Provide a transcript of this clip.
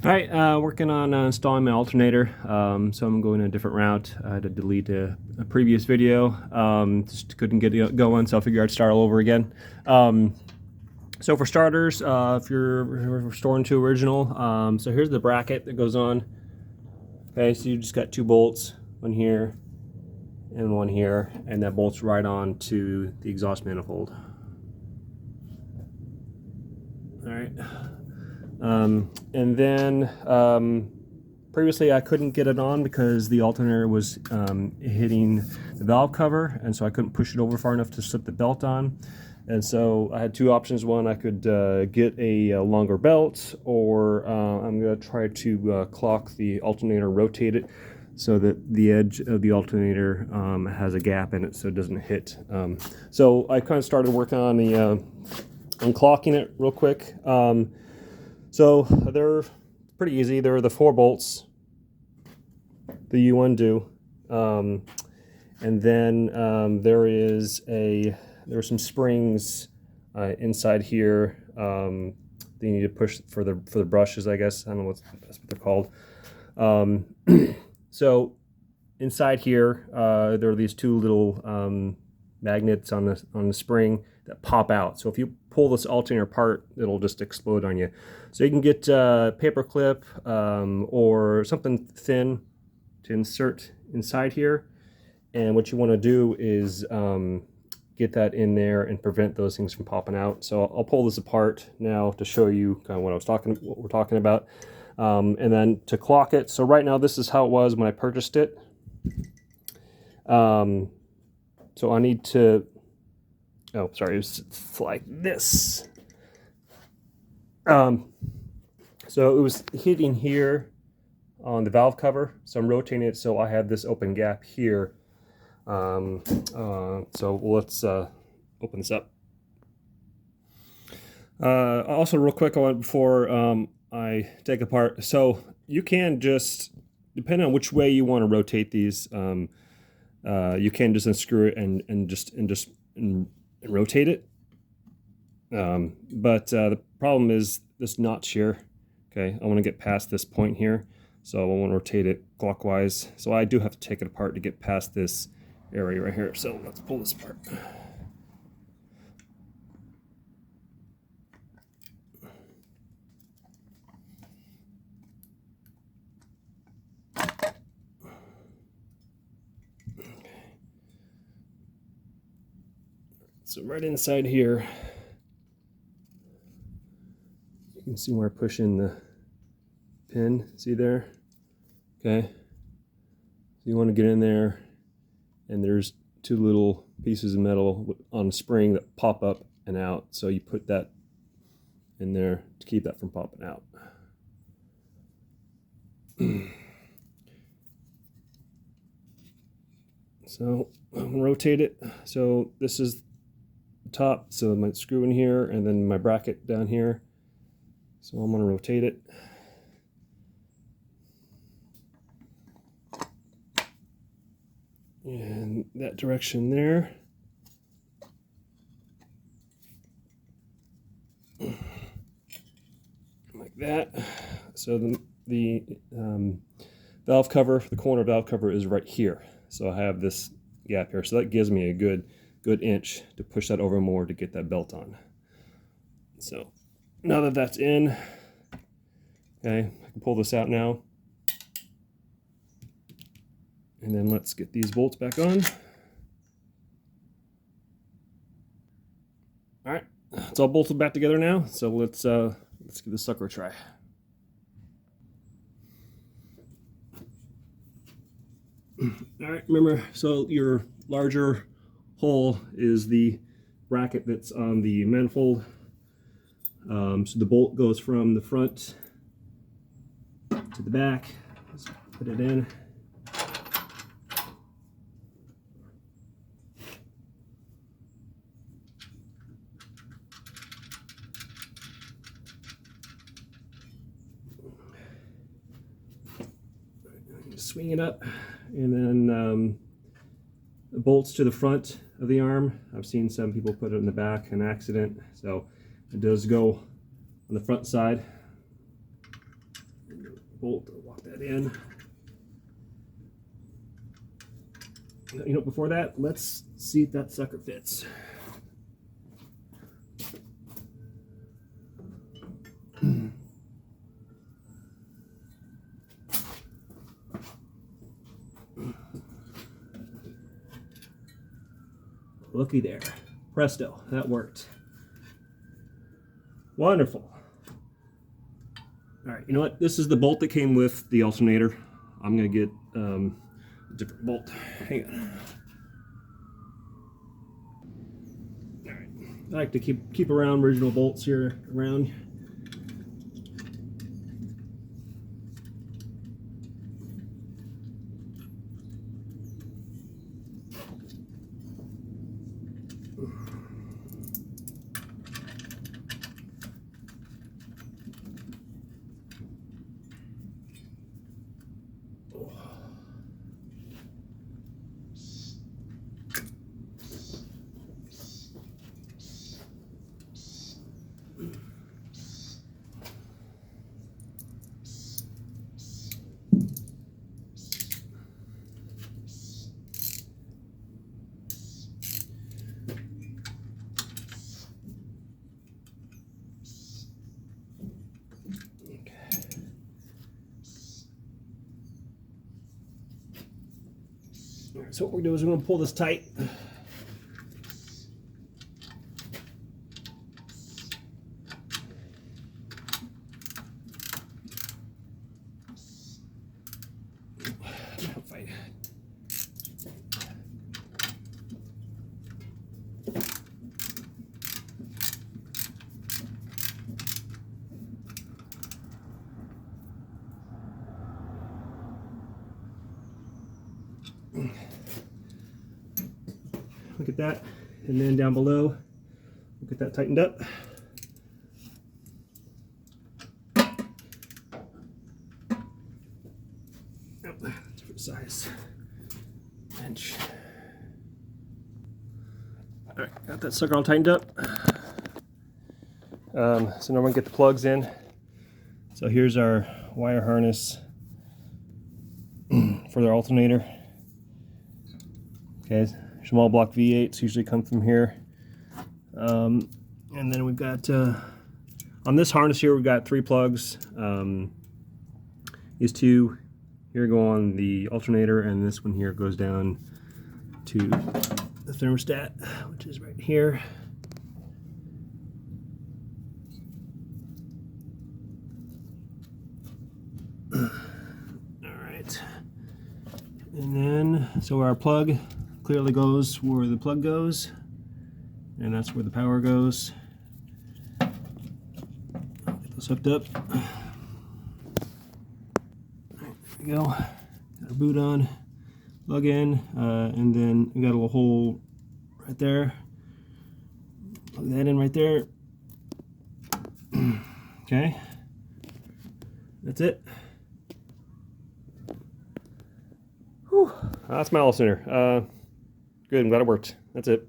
All right, working on installing my alternator. So I'm going a different route. I had to delete a previous video. Just couldn't get it going, so I figured I'd start all over again. So for starters, if you're restoring to original, so here's the bracket that goes on. Okay, so you just got two bolts, one here and one here, and that bolts right on to the exhaust manifold. All right. And then previously I couldn't get it on because the alternator was hitting the valve cover, and so I couldn't push it over far enough to slip the belt on. And so I had two options. One, I could get a longer belt, or I'm going to try to clock the alternator, rotate it so that the edge of the alternator has a gap in it so it doesn't hit. So I kind of started working on the unclocking it real quick. So they're pretty easy. They're the 4 bolts that you undo, and then there are some springs inside here that you need to push for the brushes, I guess. I don't know that's what they're called. So inside here there are these two little magnets on the spring that pop out. So if you pull this alternator apart, it'll just explode on you. So you can get a paper clip or something thin to insert inside here. And what you want to do is get that in there and prevent those things from popping out. So I'll pull this apart now to show you kind of what we're talking about. And then to clock it. So right now this is how it was when I purchased it. So I need to, oh, sorry, it's like this. So it was hitting here on the valve cover, so I'm rotating it so I have this open gap here. So let's open this up. Also, real quick, before I take apart, so you can just, depending on which way you want to rotate these, you can just unscrew it and just rotate it. But the problem is this notch here. Okay, I want to get past this point here, so I want to rotate it clockwise. So I do have to take it apart to get past this area right here. So let's pull this apart. So right inside here, you can see where I push in the pin. See there? Okay. So you want to get in there, and there's two little pieces of metal on a spring that pop up and out. So you put that in there to keep that from popping out. So I'm gonna rotate it. So this is the top, so my screw in here, and then my bracket down here. So I'm gonna rotate it. And that direction there. Like that. So the valve cover, the corner valve cover is right here. So I have this gap here. So that gives me a good inch to push that over more to get that belt on. So now that that's in, okay, I can pull this out now. And then let's get these bolts back on. All right, it's all bolted back together now. So let's give this sucker a try. All right, remember, so your larger hole is the bracket that's on the manifold. So the bolt goes from the front to the back. Let's put it in. Just swing it up, and then the bolts to the front of the arm. I've seen some people put it in the back, an accident. So it does go on the front side. bolt, lock that in. You know, before that, let's see if that sucker fits. Looky there. Presto, that worked. Wonderful. All right, you know what? This is the bolt that came with the alternator. I'm gonna get a different bolt. Hang on. All right. I like to keep around original bolts here around. So what we're doing is we're going to pull this tight. Look at that, and then down below, we'll get that tightened up. Different size wrench. All right, got that sucker all tightened up. So now we're gonna get the plugs in. So here's our wire harness for the alternator. Okay. Small block V8s usually come from here. And then we've got, on this harness here, we've got 3 plugs. These 2 here go on the alternator, and this one here goes down to the thermostat, which is right here. All right. And then, so our plug clearly goes where the plug goes, and that's where the power goes. Get those hooked up. There we go. Got our boot on, plug in, and then we got a little hole right there. Plug that in right there. Okay, that's it. Whew. That's my alternator. Good, I'm glad it worked. That's it.